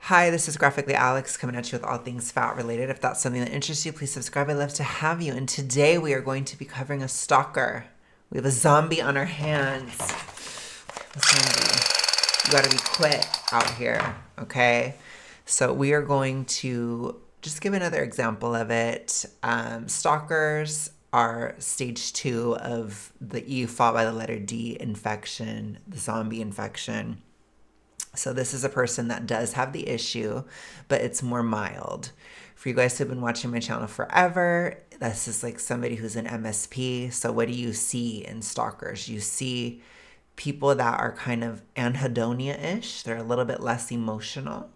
Hi, this is Graphically Alex coming at you with all things fat related. If that's something that interests you, please subscribe. I'd love to have you. And today we are going to be covering a stalker. We have a zombie on our hands. A zombie. You gotta be quick out here, okay? So we are going to just give another example of it. Stalkers are stage 2 of the E followed by the letter D infection, the zombie infection. So this is a person that does have the issue, but it's more mild. For you guys who've been watching my channel forever, this is like somebody who's an MSP. So what do you see in stalkers? You see people that are kind of anhedonia-ish. They're a little bit less emotional.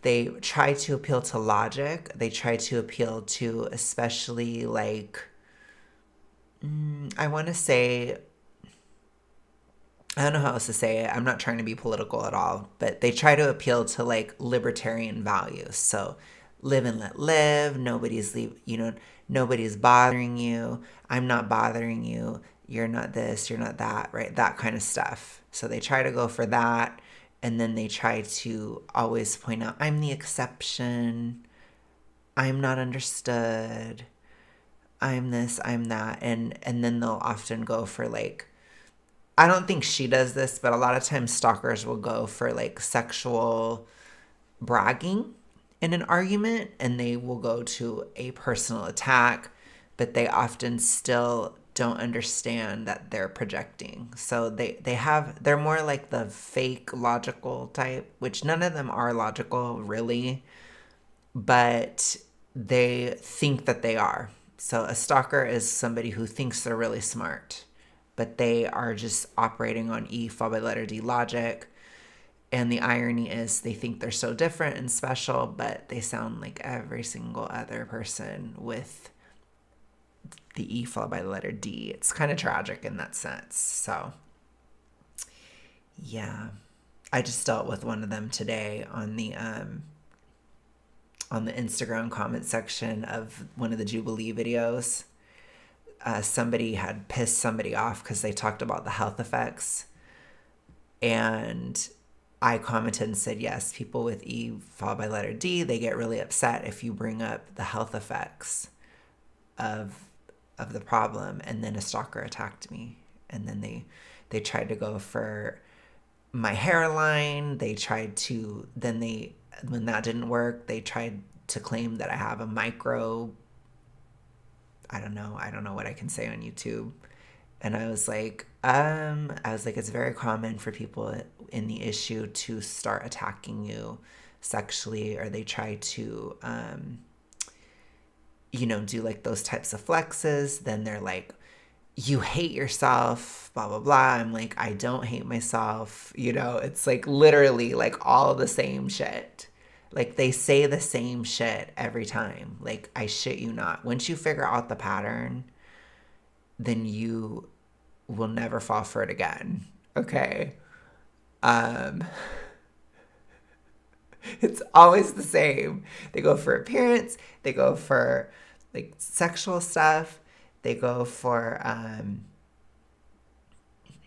They try to appeal to logic. They try to appeal to especially like, I want to say, I don't know how else to say it. I'm not trying to be political at all, but they try to appeal to like libertarian values. So live and let live. Nobody's nobody's bothering you. I'm not bothering you. You're not this, you're not that, right? That kind of stuff. So they try to go for that. And then they try to always point out, I'm the exception. I'm not understood. I'm this, I'm that. And then they'll often go for like, I don't think she does this, but a lot of times stalkers will go for like sexual bragging in an argument, and they will go to a personal attack, but they often still don't understand that they're projecting. So they're more like the fake logical type, which none of them are logical really, but they think that they are. So a stalker is somebody who thinks they're really smart, but they are just operating on E followed by letter D logic. And the irony is they think they're so different and special, but they sound like every single other person with the E followed by the letter D. It's kind of tragic in that sense. So, yeah. I just dealt with one of them today on the Instagram comment section of one of the Jubilee videos. Somebody had pissed somebody off because they talked about the health effects. And I commented and said, yes, people with E followed by letter D, they get really upset if you bring up the health effects of the problem. And then a stalker attacked me. And then they tried to go for my hairline. They tried to, when that didn't work, they tried to claim that I have a micro, I don't know what I can say on YouTube. And I was like, it's very common for people in the issue to start attacking you sexually, or they try to, do like those types of flexes. Then they're like, you hate yourself, blah, blah, blah. I'm like, I don't hate myself. It's like literally like all the same shit. Like they say the same shit every time. Like, I shit you not. Once you figure out the pattern, then you will never fall for it again. Okay. It's always the same. They go for appearance. They go for like sexual stuff. They go for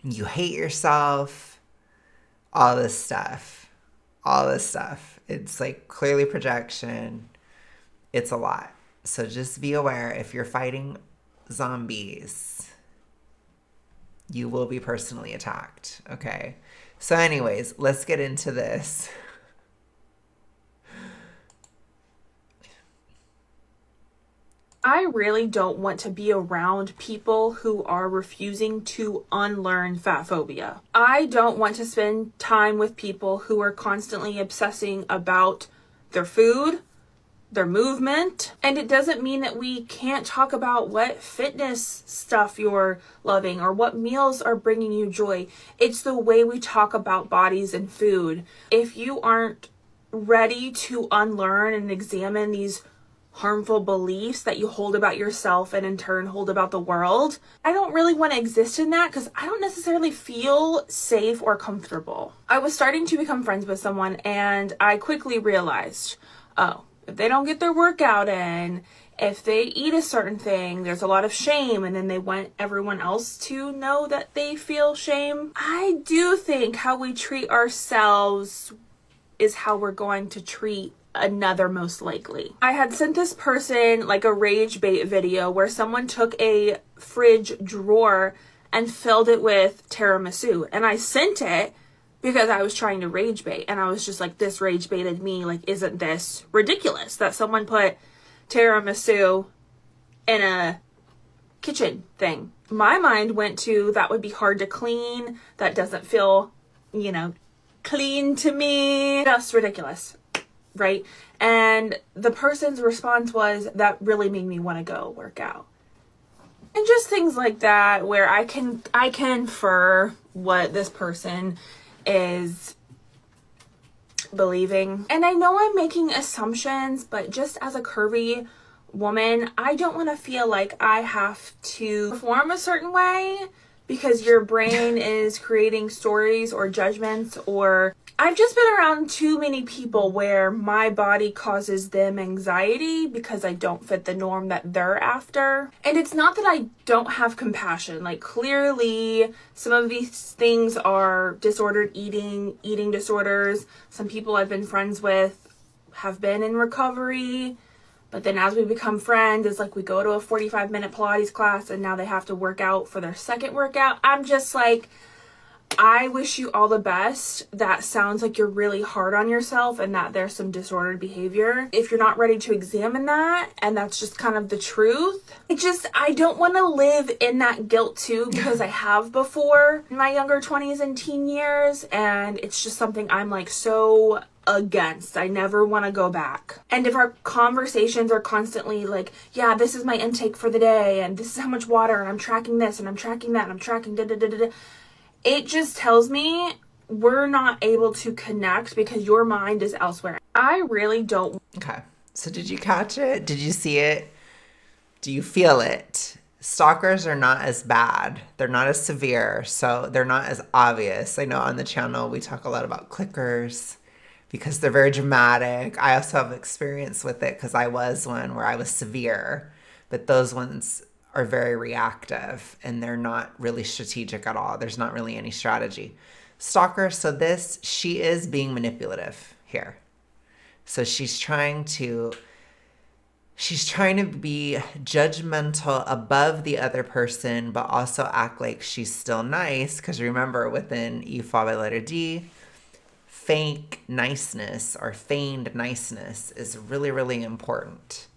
you hate yourself. All this stuff. It's like clearly projection. It's a lot. So just be aware, if you're fighting zombies, you will be personally attacked. Okay. So anyways, let's get into this. I really don't want to be around people who are refusing to unlearn fat phobia. I don't want to spend time with people who are constantly obsessing about their food, their movement. And it doesn't mean that we can't talk about what fitness stuff you're loving or what meals are bringing you joy. It's the way we talk about bodies and food. If you aren't ready to unlearn and examine these harmful beliefs that you hold about yourself and in turn hold about the world, I don't really want to exist in that because I don't necessarily feel safe or comfortable. I was starting to become friends with someone and I quickly realized, if they don't get their workout in, if they eat a certain thing, there's a lot of shame, and then they want everyone else to know that they feel shame. I do think how we treat ourselves is how we're going to treat another, most likely. I had sent this person like a rage bait video where someone took a fridge drawer and filled it with tiramisu, and I sent it because I was trying to rage bait, and I was just like, this rage baited me. Like, isn't this ridiculous that someone put tiramisu in a kitchen thing? My mind went to, that would be hard to clean. That doesn't feel, clean to me. That's ridiculous, right? And the person's response was, that really made me want to go work out. And just things like that, where I can infer what this person is believing. And I know I'm making assumptions, but just as a curvy woman, I don't want to feel like I have to perform a certain way because your brain is creating stories or judgments. Or I've just been around too many people where my body causes them anxiety because I don't fit the norm that they're after. And it's not that I don't have compassion. Like, clearly some of these things are disordered eating disorders. Some people I've been friends with have been in recovery. But then as we become friends, it's like we go to a 45-minute Pilates class and now they have to work out for their second workout. I'm just like, I wish you all the best. That sounds like you're really hard on yourself and that there's some disordered behavior. If you're not ready to examine that, and that's just kind of the truth, I don't want to live in that guilt too, because I have before in my younger 20s and teen years, and it's just something I'm like so against. I never want to go back. And if our conversations are constantly like, yeah, this is my intake for the day, and this is how much water, and I'm tracking this, and I'm tracking that, and I'm tracking da-da-da-da-da, it just tells me we're not able to connect because your mind is elsewhere. I really don't. Okay. So did you catch it? Did you see it? Do you feel it? Stalkers are not as bad. They're not as severe. So they're not as obvious. I know on the channel we talk a lot about clickers because they're very dramatic. I also have experience with it because I was one where I was severe. But those ones are very reactive and they're not really strategic at all. There's not really any strategy. Stalker, so she is being manipulative here. So she's trying to be judgmental above the other person, but also act like she's still nice. Because remember, within E followed by letter D, fake niceness or feigned niceness is really, really important.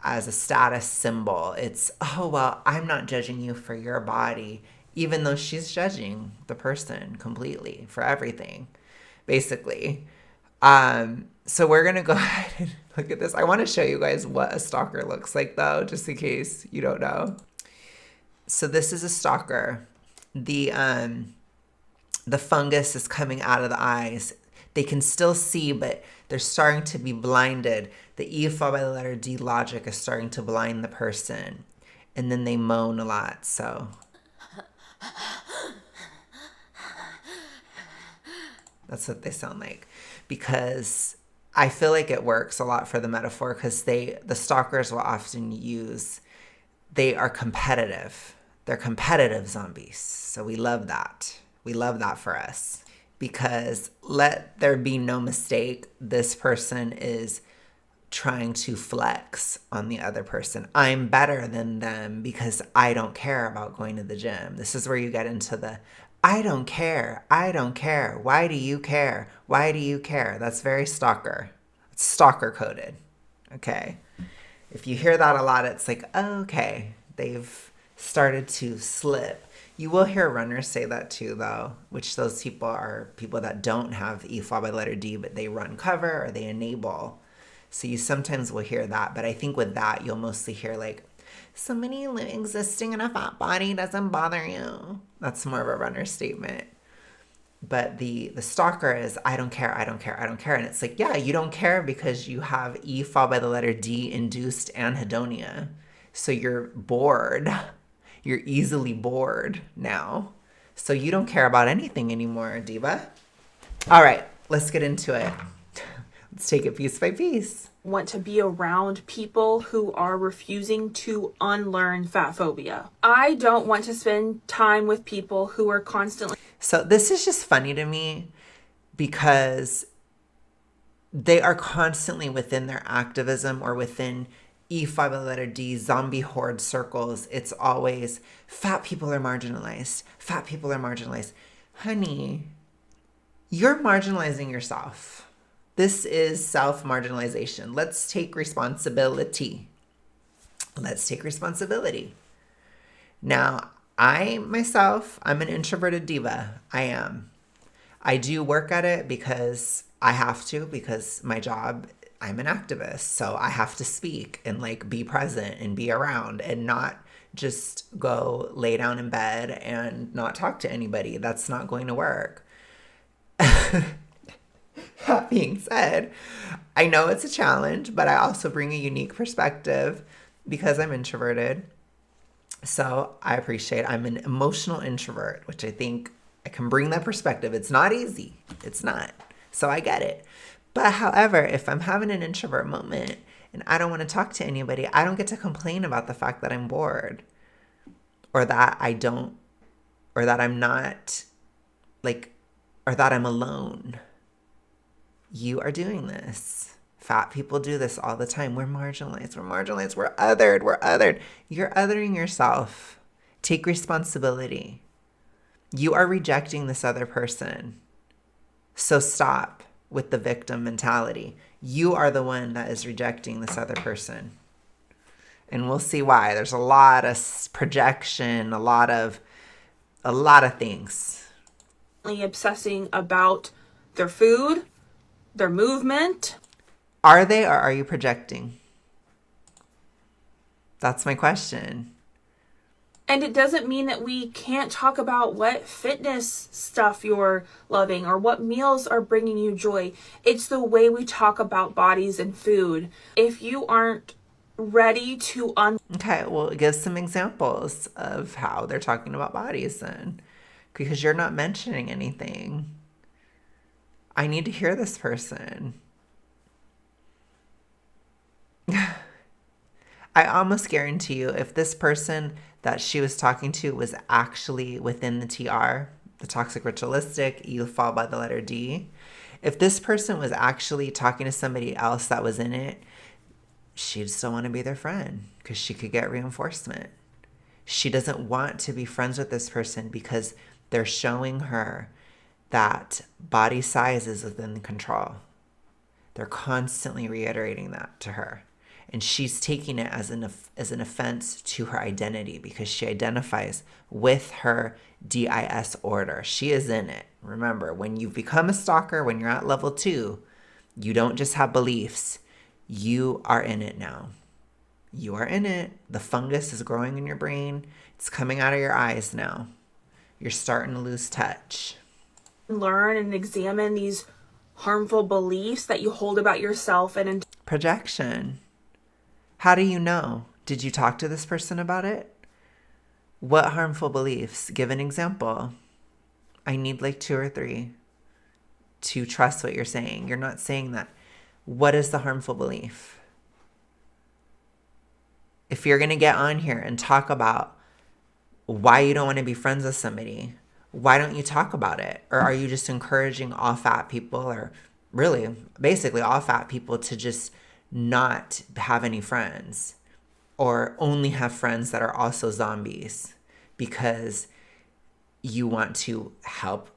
As a status symbol, it's, oh, well, I'm not judging you for your body, even though she's judging the person completely for everything, basically. So we're going to go ahead and look at this. I want to show you guys what a stalker looks like, though, just in case you don't know. So this is a stalker. The fungus is coming out of the eyes. They can still see, but they're starting to be blinded. The E followed by the letter D logic is starting to blind the person. And then they moan a lot, so. That's what they sound like. Because I feel like it works a lot for the metaphor because the stalkers will often they are competitive. They're competitive zombies. So we love that. We love that for us. Because let there be no mistake, this person is trying to flex on the other person. I'm better than them because I don't care about going to the gym. This is where you get into the, I don't care. I don't care. Why do you care? Why do you care? That's very stalker. It's stalker coded. Okay. If you hear that a lot, it's like, oh, okay, they've started to slip. You will hear runners say that too, though, which those people are people that don't have E followed by the letter D, but they run cover or they enable. So you sometimes will hear that. But I think with that, you'll mostly hear like, somebody existing in a fat body doesn't bother you. That's more of a runner statement. But the stalker is, I don't care, I don't care, I don't care. And it's like, yeah, you don't care because you have E followed by the letter D induced anhedonia. So you're bored. You're easily bored now. So you don't care about anything anymore, diva. All right, let's get into it. Let's take it piece by piece. Want to be around people who are refusing to unlearn fat phobia. I don't want to spend time with people who are constantly. So this is just funny to me because they are constantly within their activism or within E5 by the letter D, zombie horde circles. It's always fat people are marginalized. Fat people are marginalized. Honey, you're marginalizing yourself. This is self marginalization. Let's take responsibility. Let's take responsibility. Now, I myself, I'm an introverted diva. I am. I do work at it because I have to, because my job, I'm an activist. So I have to speak and like be present and be around and not just go lay down in bed and not talk to anybody. That's not going to work. That being said, I know it's a challenge, but I also bring a unique perspective because I'm introverted. So I appreciate I'm an emotional introvert, which I think I can bring that perspective. It's not easy. It's not. So I get it. But however, if I'm having an introvert moment and I don't want to talk to anybody, I don't get to complain about the fact that I'm bored or that I don't, or that I'm not like, or that I'm alone. You are doing this. Fat people do this all the time. We're marginalized. We're marginalized. We're othered. We're othered. You're othering yourself. Take responsibility. You are rejecting this other person. So stop with the victim mentality. You are the one that is rejecting this other person. And we'll see why. There's a lot of projection, a lot of things. Obsessing about their food, their movement. Are they, or are you projecting? That's my question. And it doesn't mean that we can't talk about what fitness stuff you're loving or what meals are bringing you joy. It's the way we talk about bodies and food. If you aren't ready to Okay, well, give some examples of how they're talking about bodies then, because you're not mentioning anything. I need to hear this person. I almost guarantee you, if this person that she was talking to was actually within the TR, the toxic ritualistic, you fall by the letter D. If this person was actually talking to somebody else that was in it, she'd still want to be their friend because she could get reinforcement. She doesn't want to be friends with this person because they're showing her that body size is within control. They're constantly reiterating that to her. And she's taking it as an offense to her identity because she identifies with her DIS order. She is in it. Remember, when you become a stalker, when you're at level 2, you don't just have beliefs. You are in it now. You are in it. The fungus is growing in your brain. It's coming out of your eyes now. You're starting to lose touch. learn and examine these harmful beliefs that you hold about yourself and projection. How do you know? Did you talk to this person about it? What harmful beliefs? Give an example. I need like 2 or 3 to trust what you're saying. You're not saying that. What is the harmful belief? If you're going to get on here and talk about why you don't want to be friends with somebody, why don't you talk about it? Or are you just encouraging all fat people, or really basically all fat people, to just not have any friends or only have friends that are also zombies because you want to help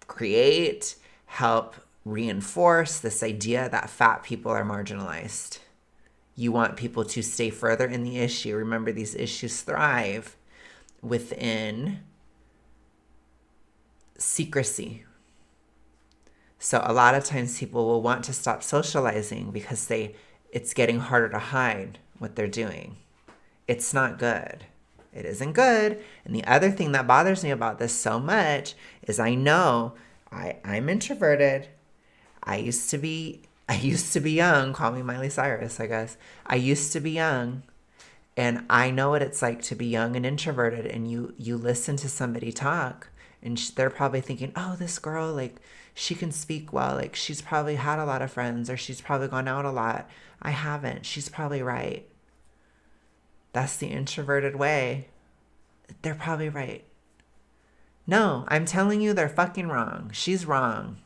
create, help reinforce this idea that fat people are marginalized. You want people to stay further in the issue. Remember, these issues thrive within secrecy. So a lot of times people will want to stop socializing because it's getting harder to hide what they're doing. It's not good. It isn't good. And the other thing that bothers me about this so much is I know I'm introverted. I used to be young. Call me Miley Cyrus, I guess. I used to be young. And I know what it's like to be young and introverted. And you listen to somebody talk, and they're probably thinking, oh, this girl, like, she can speak well. Like, she's probably had a lot of friends, or she's probably gone out a lot. I haven't. She's probably right. That's the introverted way. They're probably right. No, I'm telling you, they're fucking wrong. She's wrong.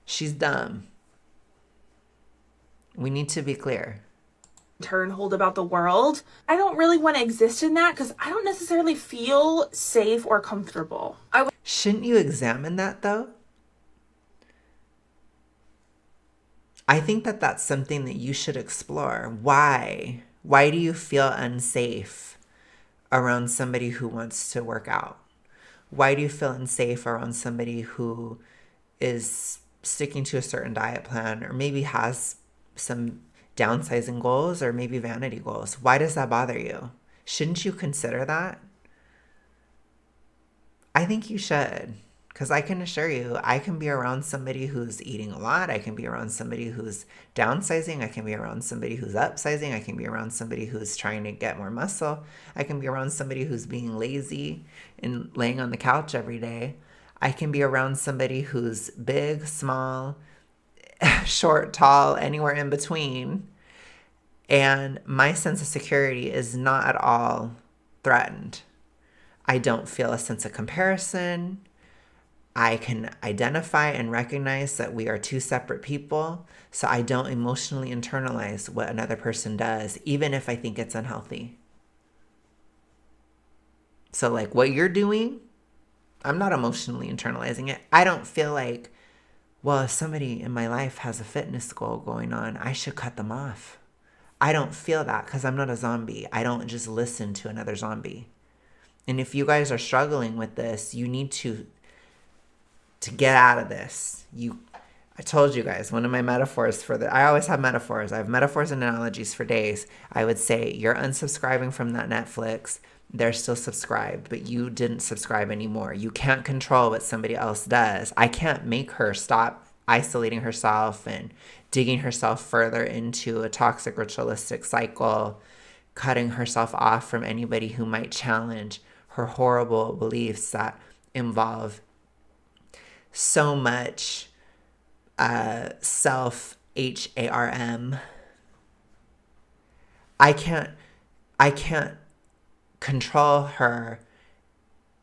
She's dumb. We need to be clear. Turn hold about the world. I don't really want to exist in that because I don't necessarily feel safe or comfortable. Shouldn't you examine that though? I think that that's something that you should explore. Why? Why do you feel unsafe around somebody who wants to work out? Why do you feel unsafe around somebody who is sticking to a certain diet plan or maybe has some downsizing goals or maybe vanity goals? Why does that bother you? Shouldn't you consider that? I think you should. Because I can assure you, I can be around somebody who's eating a lot. I can be around somebody who's downsizing. I can be around somebody who's upsizing. I can be around somebody who's trying to get more muscle. I can be around somebody who's being lazy and laying on the couch every day. I can be around somebody who's big, small, short, tall, anywhere in between. And my sense of security is not at all threatened. I don't feel a sense of comparison. I can identify and recognize that we are two separate people, so I don't emotionally internalize what another person does, even if I think it's unhealthy. So, like what you're doing, I'm not emotionally internalizing it. I don't feel like, well, if somebody in my life has a fitness goal going on, I should cut them off. I don't feel that because I'm not a zombie. I don't just listen to another zombie. And if you guys are struggling with this, you need to get out of this. I told you guys, one of my metaphors I always have metaphors. I have metaphors and analogies for days. I would say you're unsubscribing from that Netflix. They're still subscribed, but you didn't subscribe anymore. You can't control what somebody else does. I can't make her stop isolating herself and digging herself further into a toxic ritualistic cycle, cutting herself off from anybody who might challenge her horrible beliefs that involve so much self harm. I can't control her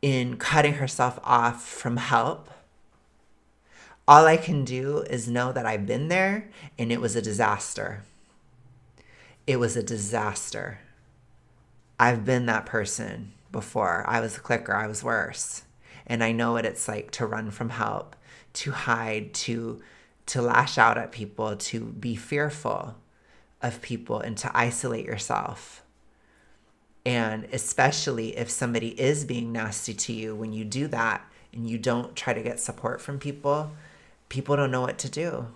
in cutting herself off from help. All I can do is know that I've been there and it was a disaster. It was a disaster. I've been that person before. I was a clicker. I was worse. And I know what it's like to run from help, to hide, to lash out at people, to be fearful of people, and to isolate yourself. And especially if somebody is being nasty to you, when you do that and you don't try to get support from people, people don't know what to do.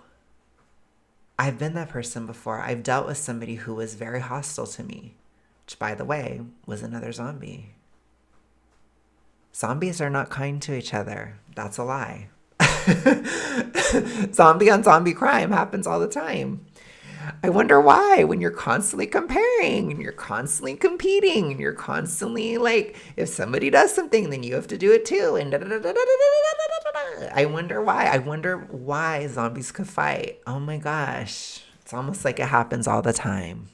I've been that person before. I've dealt with somebody who was very hostile to me, which, by the way, was another zombie. Zombies are not kind to each other. That's a lie. Zombie on zombie crime happens all the time. I wonder why, when you're constantly comparing and you're constantly competing and you're constantly like, if somebody does something, then you have to do it too. And I wonder why. I wonder why zombies could fight. Oh my gosh. It's almost like it happens all the time.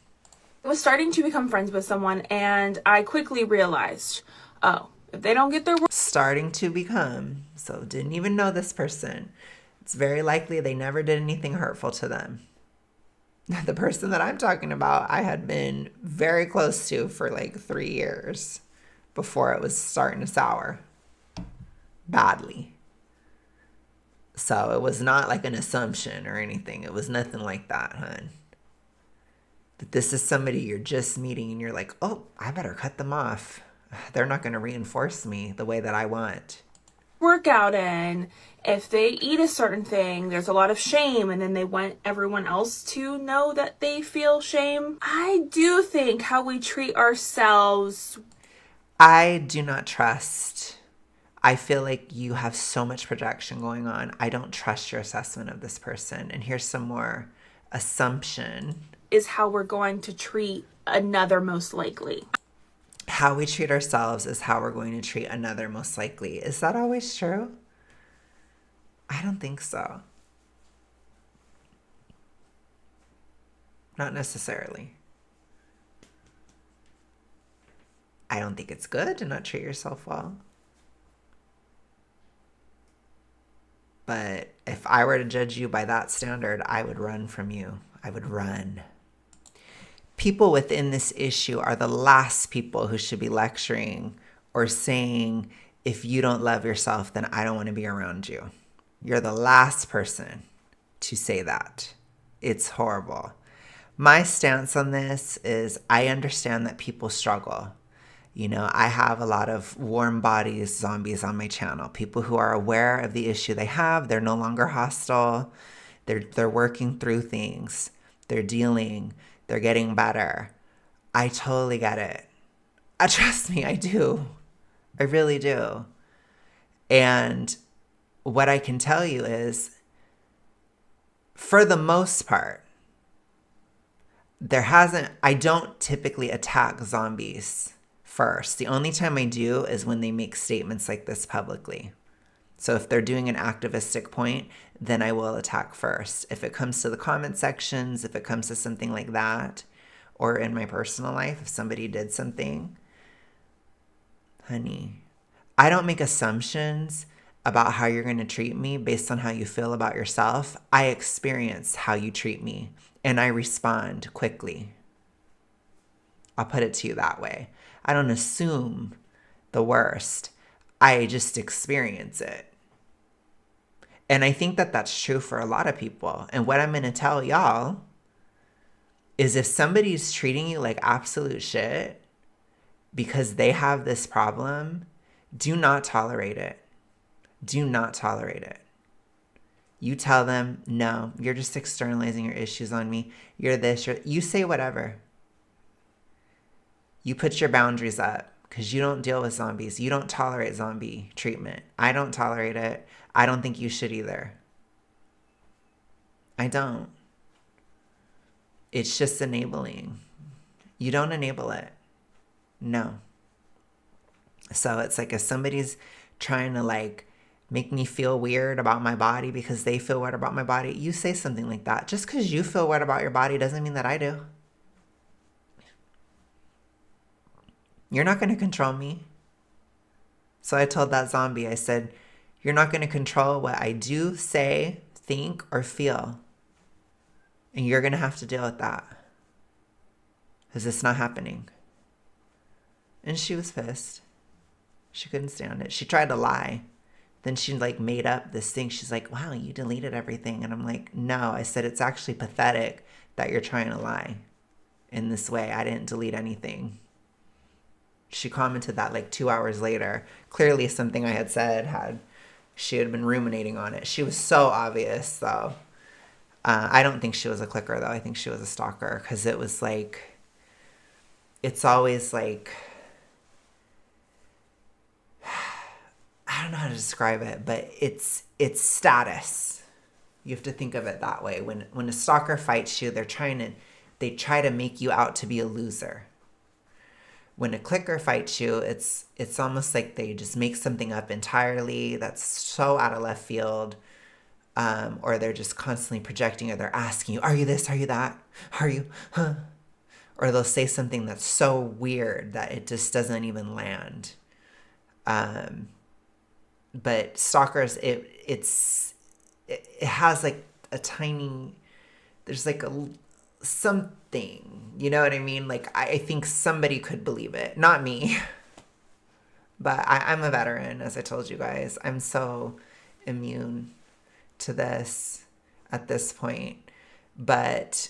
I was starting to become friends with someone and I quickly realized, oh, if they don't get their work, Starting to become. So didn't even know this person. It's very likely they never did anything hurtful to them. The person that I'm talking about, I had been very close to for like 3 years before it was starting to sour badly. So it was not like an assumption or anything. It was nothing like that, hun. But this is somebody you're just meeting and you're like, oh, I better cut them off. They're not going to reinforce me the way that I want. workout in, if they eat a certain thing, there's a lot of shame, and then they want everyone else to know that they feel shame. I do think how we treat ourselves. I do not trust. I feel like you have so much projection going on. I don't trust your assessment of this person. And here's some more assumption. Is how we're going to treat another most likely. How we treat ourselves is how we're going to treat another most likely. Is that always true? I don't think so. Not necessarily. I don't think it's good to not treat yourself well. But if I were to judge you by that standard, I would run from you. I would run. People within this issue are the last people who should be lecturing or saying, if you don't love yourself, then I don't want to be around you. You're the last person to say that. It's horrible. My stance on this is I understand that people struggle. You know, I have a lot of warm bodies zombies on my channel. People who are aware of the issue they have. They're no longer hostile. They're working through things. They're dealing. They're getting better. I totally get it. Trust me, I do. I really do. And what I can tell you is, for the most part, I don't typically attack zombies first. The only time I do is when they make statements like this publicly. So if they're doing an activistic point, then I will attack first. If it comes to the comment sections, if it comes to something like that, or in my personal life, if somebody did something, honey, I don't make assumptions about how you're going to treat me based on how you feel about yourself. I experience how you treat me and I respond quickly. I'll put it to you that way. I don't assume the worst. I just experience it. And I think that that's true for a lot of people. And what I'm going to tell y'all is, if somebody's treating you like absolute shit because they have this problem, do not tolerate it. Do not tolerate it. You tell them, no, you're just externalizing your issues on me. You're this, you say whatever. You put your boundaries up because you don't deal with zombies. You don't tolerate zombie treatment. I don't tolerate it. I don't think you should either. I don't. It's just enabling. You don't enable it. No. So it's like, if somebody's trying to like make me feel weird about my body because they feel weird about my body, you say something like that. Just because you feel weird about your body doesn't mean that I do. You're not going to control me. So I told that zombie, I said, you're not going to control what I do, say, think, or feel. And you're going to have to deal with that. Because it's not happening. And she was pissed. She couldn't stand it. She tried to lie. Then she like made up this thing. She's like, wow, you deleted everything. And I'm like, no. I said, it's actually pathetic that you're trying to lie in this way. I didn't delete anything. She commented that like 2 hours later. Clearly something I had said she had been ruminating on it. She was so obvious though. I don't think she was a clicker though. I think she was a stalker, because it was like, it's always like, I don't know how to describe it, but it's status. You have to think of it that way. When a stalker fights you, they try to make you out to be a loser. When a clicker fights you, it's almost like they just make something up entirely that's so out of left field, or they're just constantly projecting, or they're asking you, are you this, are you that, are you, huh? Or they'll say something that's so weird that it just doesn't even land. But stalkers, it has like a tiny, there's like something, you know what I mean? Like, I think somebody could believe it, not me. But I'm a veteran, as I told you guys. I'm so immune to this at this point. But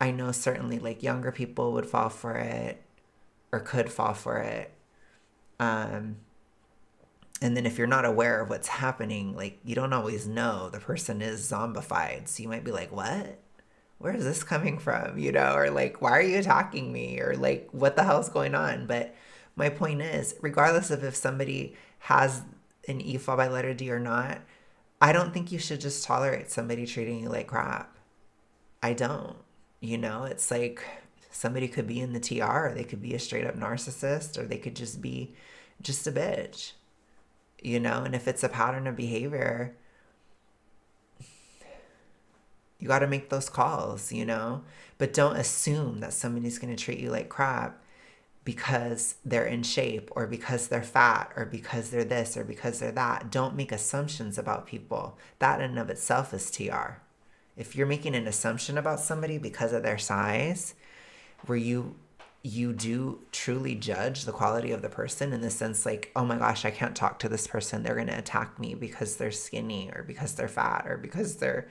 I know certainly like younger people would fall for it, or could fall for it. And then if you're not aware of what's happening, like, you don't always know the person is zombified. So you might be like, what? Where is this coming from? You know, or like, why are you attacking me? Or like, what the hell's going on? But my point is, regardless of if somebody has an E fall by letter D or not, I don't think you should just tolerate somebody treating you like crap. I don't. You know, it's like, somebody could be in the TR, or they could be a straight up narcissist, or they could just be just a bitch. You know, and if it's a pattern of behavior, you got to make those calls, you know, but don't assume that somebody's going to treat you like crap because they're in shape or because they're fat or because they're this or because they're that. Don't make assumptions about people. That in and of itself is TR. If you're making an assumption about somebody because of their size, where you do truly judge the quality of the person in the sense like, oh my gosh, I can't talk to this person. They're going to attack me because they're skinny or because they're fat or because they're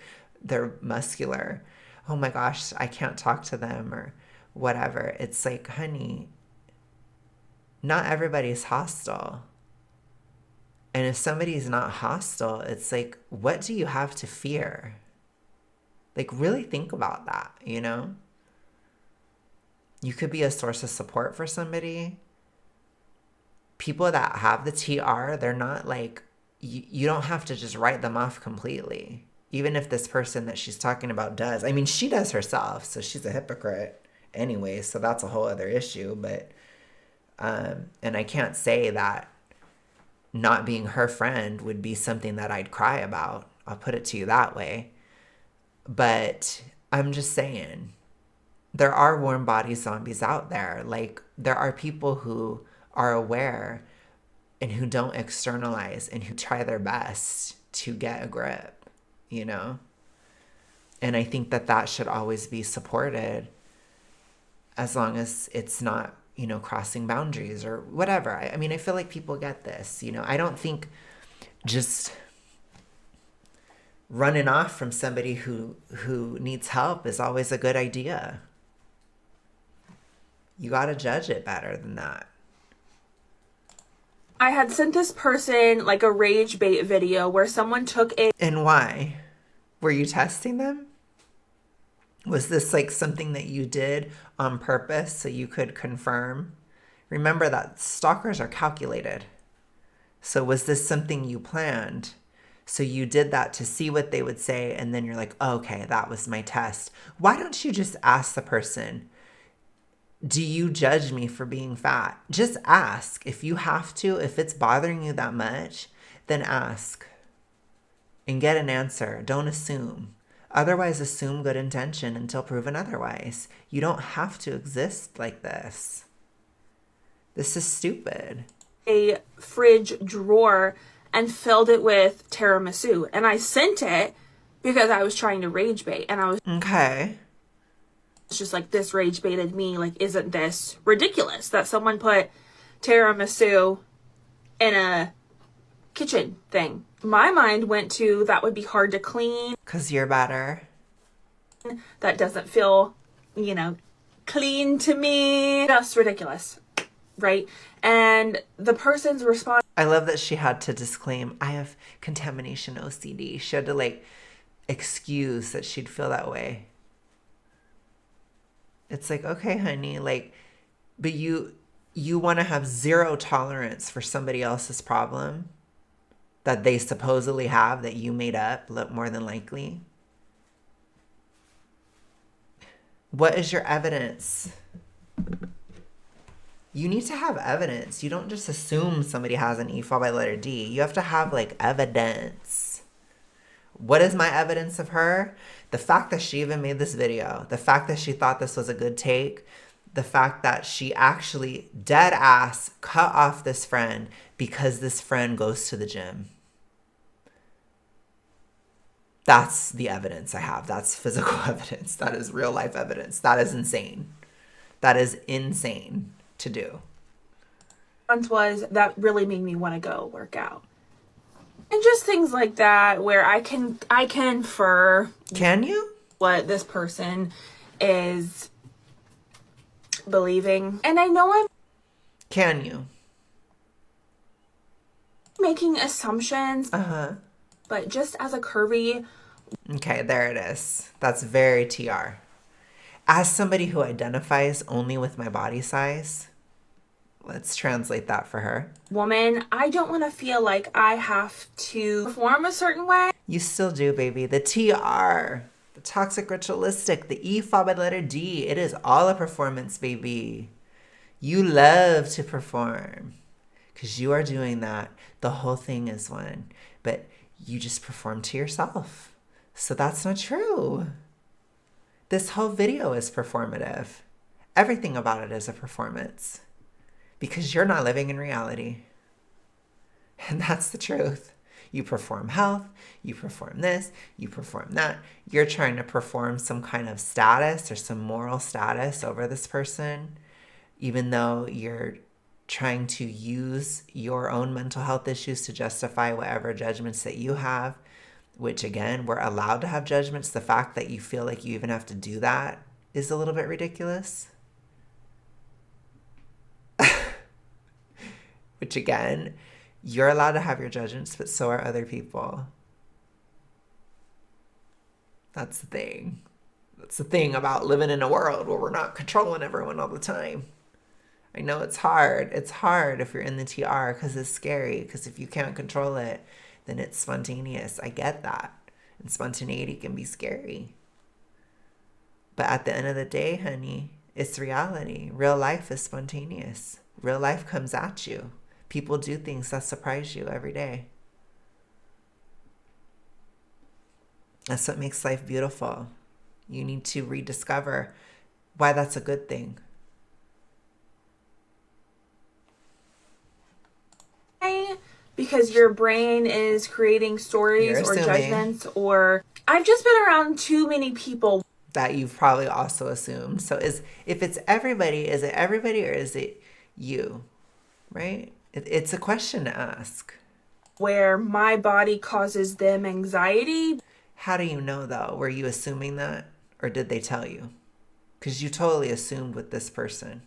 muscular. Oh my gosh, I can't talk to them or whatever. It's like, honey, not everybody's hostile. And if somebody's not hostile, it's like, what do you have to fear? Like, really think about that, you know? You could be a source of support for somebody. People that have the TR, they're not like, you don't have to just write them off completely. Even if this person that she's talking about does. I mean, she does herself, so she's a hypocrite anyway, so that's a whole other issue. But, and I can't say that not being her friend would be something that I'd cry about. I'll put it to you that way. But I'm just saying, there are warm body zombies out there. Like, there are people who are aware and who don't externalize and who try their best to get a grip, you know? And I think that that should always be supported as long as it's not, you know, crossing boundaries or whatever. I mean, I feel like people get this, you know? I don't think just running off from somebody who needs help is always a good idea. You got to judge it better than that. I had sent this person like a rage bait video where someone took a... And why? Were you testing them? Was this like something that you did on purpose so you could confirm? Remember that stalkers are calculated. So was this something you planned? So you did that to see what they would say, and then you're like, oh, okay, that was my test. Why don't you just ask the person, do you judge me for being fat? Just ask. If you have to, if it's bothering you that much, then ask and get an answer. Don't assume. Otherwise, assume good intention until proven otherwise. You don't have to exist like this. This is stupid. A fridge drawer and filled it with tiramisu. And I sent it because I was trying to rage bait. And I was just like, this rage baited me. Like, isn't this ridiculous that someone put tiramisu in a kitchen thing? My mind went to, that would be hard to clean. 'Cause you're better. That doesn't feel, you know, clean to me. Just ridiculous, right? And the person's response... I love that she had to disclaim, I have contamination OCD. She had to like excuse that she'd feel that way. It's like, okay, honey, like, but you want to have zero tolerance for somebody else's problem that they supposedly have that you made up, more than likely. What is your evidence? You need to have evidence. You don't just assume somebody has an E followed by letter D. You have to have like evidence. What is my evidence of her? The fact that she even made this video, the fact that she thought this was a good take, the fact that she actually dead ass cut off this friend because this friend goes to the gym. That's the evidence I have. That's physical evidence. That is real life evidence. That is insane. That is insane to do. Was that really made me want to go work out. And just things like that where I can infer. Can you? What this person is believing. And I know I'm... Can you? Making assumptions. But just as a curvy... Okay, there it is. That's very TR. As somebody who identifies only with my body size, let's translate that for her. Woman, I don't want to feel like I have to perform a certain way. You still do, baby. The TR, the toxic ritualistic, the E followed by the letter D. It is all a performance, baby. You love to perform because you are doing that. The whole thing is one, but you just perform to yourself. So that's not true. This whole video is performative. Everything about it is a performance. because you're not living in reality. And that's the truth. You perform health, you perform this, you perform that. You're trying to perform some kind of status or some moral status over this person, even though you're trying to use your own mental health issues to justify whatever judgments that you have, which again, we're allowed to have judgments. The fact that you feel like you even have to do that is a little bit ridiculous. Which again, you're allowed to have your judgments, but so are other people. That's the thing. That's the thing about living in a world where we're not controlling everyone all the time. I know it's hard. It's hard if you're in the TR because it's scary. Because if you can't control it, then it's spontaneous. I get that. And spontaneity can be scary. But at the end of the day, honey, it's reality. Real life is spontaneous. Real life comes at you. People do things that surprise you every day. That's what makes life beautiful. You need to rediscover why that's a good thing. Because your brain is creating stories or judgments, or I've just been around too many people that you've probably also assumed. So if it's everybody, is it everybody or is it you? Right? It's a question to ask. Where my body causes them anxiety. How do you know though? Were you assuming that or did they tell you? Because you totally assumed with this person.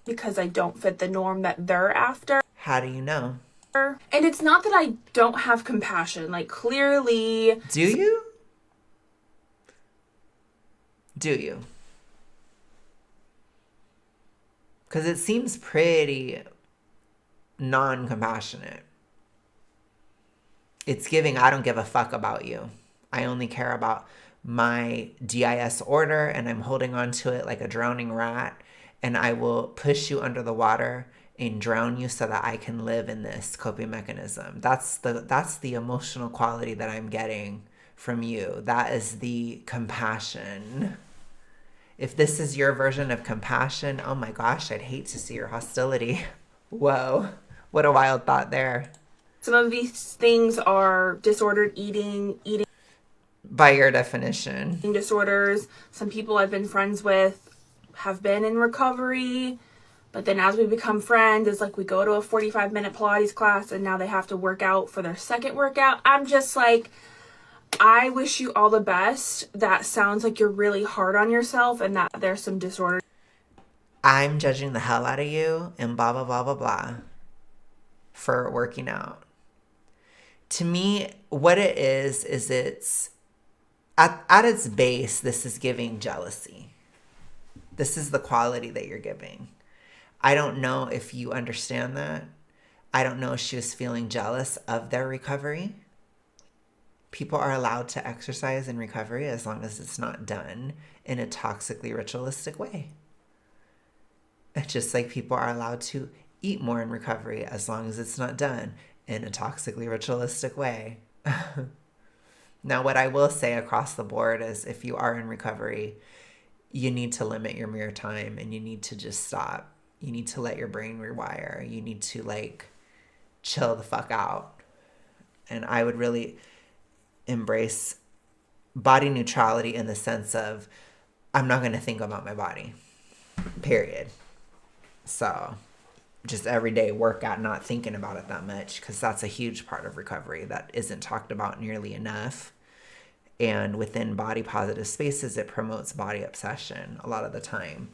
Because I don't fit the norm that they're after. How do you know? And it's not that I don't have compassion. Like clearly. Do you? Do you? Because it seems pretty non-compassionate. It's giving, I don't give a fuck about you. I only care about my DIS order and I'm holding on to it like a drowning rat and I will push you under the water and drown you so that I can live in this coping mechanism. That's the emotional quality that I'm getting from you. That is the compassion. If this is your version of compassion, oh my gosh, I'd hate to see your hostility. Whoa, what a wild thought there. Some of these things are disordered eating by your definition. Disorders. Some people I've been friends with have been in recovery, but then as we become friends, it's like we go to a 45-minute Pilates class and now they have to work out for their second workout. I'm just like, I wish you all the best. That sounds like you're really hard on yourself and that there's some disorder. I'm judging the hell out of you and blah, blah, blah, blah, blah for working out. To me, what it is it's at its base, this is giving jealousy. This is the quality that you're giving. I don't know if you understand that. I don't know if she was feeling jealous of their recovery. People are allowed to exercise in recovery as long as it's not done in a toxically ritualistic way. Just like people are allowed to eat more in recovery as long as it's not done in a toxically ritualistic way. Now, what I will say across the board is if you are in recovery, you need to limit your mirror time and you need to just stop. You need to let your brain rewire. You need to chill the fuck out. And I would really embrace body neutrality in the sense of I'm not going to think about my body, period. So just everyday workout, not thinking about it that much, because that's a huge part of recovery that isn't talked about nearly enough. And within body positive spaces, it promotes body obsession a lot of the time.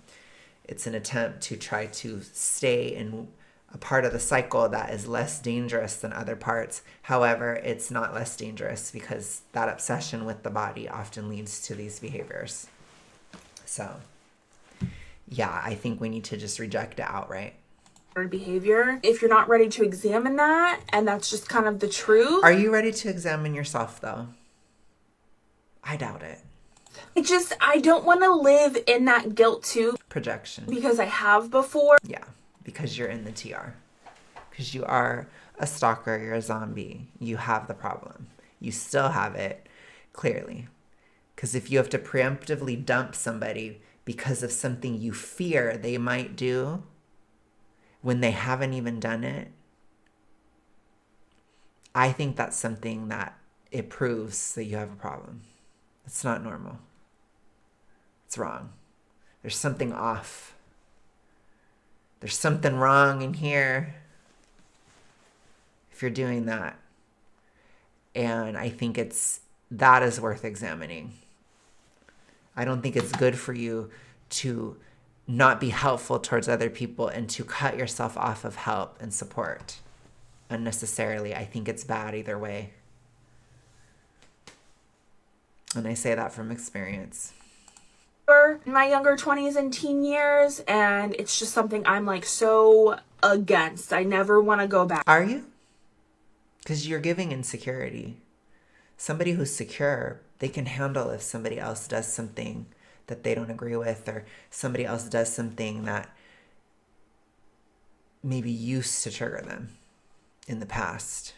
It's an attempt to try to stay in a part of the cycle that is less dangerous than other parts. However, it's not less dangerous because that obsession with the body often leads to these behaviors. So, yeah, I think we need to just reject it outright. Behavior. If you're not ready to examine that, and that's just kind of the truth. Are you ready to examine yourself, though? I doubt it. I don't want to live in that guilt too. Projection. Because I have before. Yeah, because you're in the TR. Because you are a stalker, you're a zombie. You have the problem. You still have it, clearly. Because if you have to preemptively dump somebody because of something you fear they might do, when they haven't even done it, I think that's something that it proves that you have a problem. It's not normal. It's wrong. There's something off. There's something wrong in here if you're doing that. And I think that is worth examining. I don't think it's good for you to not be helpful towards other people and to cut yourself off of help and support unnecessarily. I think it's bad either way. And I say that from experience. In my younger 20s and teen years, and it's just something I'm like so against. I never want to go back. Are you? Because you're giving insecurity. Somebody who's secure, they can handle if somebody else does something that they don't agree with, or somebody else does something that maybe used to trigger them in the past.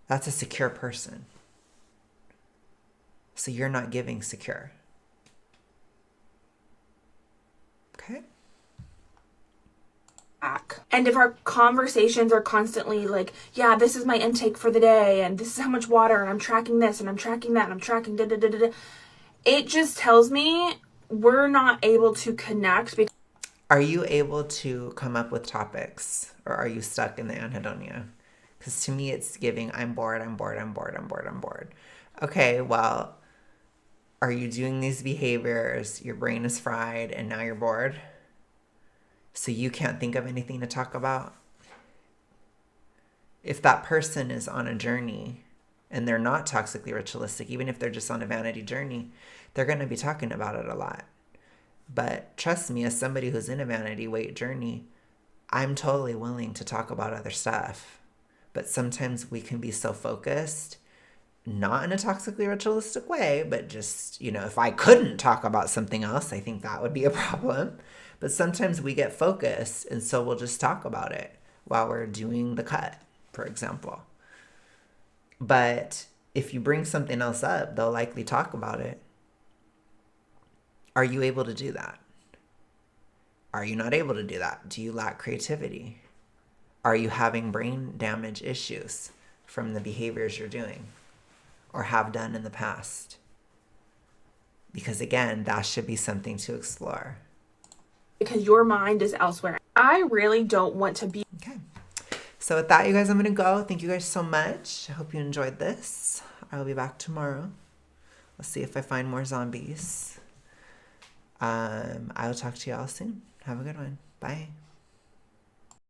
That's a secure person. So you're not giving secure. Okay? And if our conversations are constantly like, yeah, this is my intake for the day, and this is how much water, and I'm tracking this, and I'm tracking that, and I'm tracking da-da-da-da-da, it just tells me we're not able to connect. Are you able to come up with topics, or are you stuck in the anhedonia? Because to me, it's giving, I'm bored, I'm bored, I'm bored, I'm bored, I'm bored. Okay, well, are you doing these behaviors, your brain is fried, and now you're bored? So you can't think of anything to talk about? If that person is on a journey and they're not toxically ritualistic, even if they're just on a vanity journey, they're going to be talking about it a lot. But trust me, as somebody who's in a vanity weight journey, I'm totally willing to talk about other stuff. But sometimes we can be so focused, not in a toxically ritualistic way, but just, if I couldn't talk about something else, I think that would be a problem. But sometimes we get focused, and so we'll just talk about it while we're doing the cut, for example. But if you bring something else up, they'll likely talk about it. Are you able to do that? Are you not able to do that? Do you lack creativity? Are you having brain damage issues from the behaviors you're doing or have done in the past? Because again, that should be something to explore. Because your mind is elsewhere. I really don't want to be. Okay. So with that, you guys, I'm going to go. Thank you guys so much. I hope you enjoyed this. I will be back tomorrow. Let's see if I find more zombies. I will talk to you all soon. Have a good one. Bye.